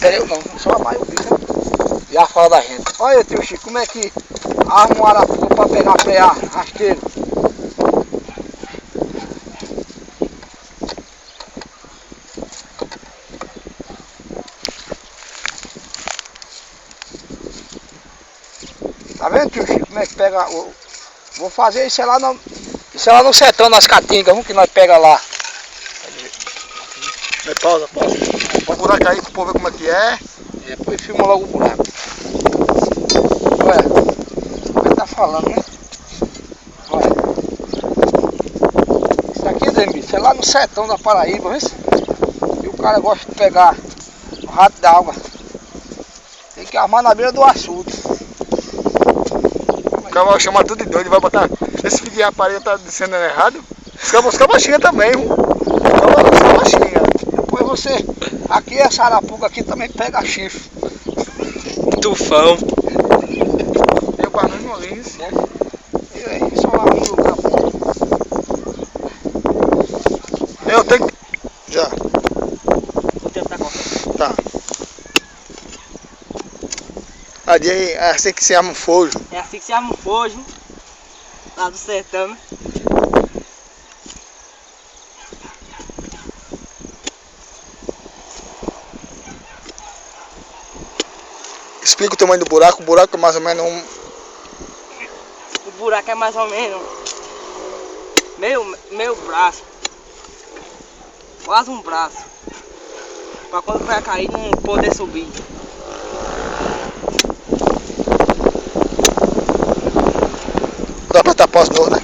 Eu não só a maio, e a fala da gente. Olha, tio Chico, como é que arma um arapuca para pegar frear rasteiro? Tá vendo, tio Chico, como é que pega o... Vou fazer isso lá no... Isso é lá no sertão, nas caatingas, que nós pega lá. Pausa. Põe o buraco aí pro povo ver como é que é. Depois filma logo o buraco. Olha, ele tá falando, né? Olha. Isso aqui, Demir, isso é lá no sertão da Paraíba, viu? E o cara gosta de pegar o rato d'água. Tem que armar na beira do açude. O cara vai chamar tudo de doido, vai botar. Esse filho de rapariga tá dizendo errado. Os cabochinhas também, os cabochinhas. Depois você, aqui essa arapuca aqui também pega chifre. Tufão. Eu guardando uma linha. E aí, só lá no lugar bom. Eu tenho que... Já. O tempo tá cortando. Tá. Ali é assim que se arma um fojo. É assim que se arma um fojo. Lá do sertão, né? Explica o tamanho do buraco. O buraco é mais ou menos um... O buraco é mais ou menos meio braço. Quase um braço. Pra quando vai cair não poder subir. Dá pra tapar os novo, né?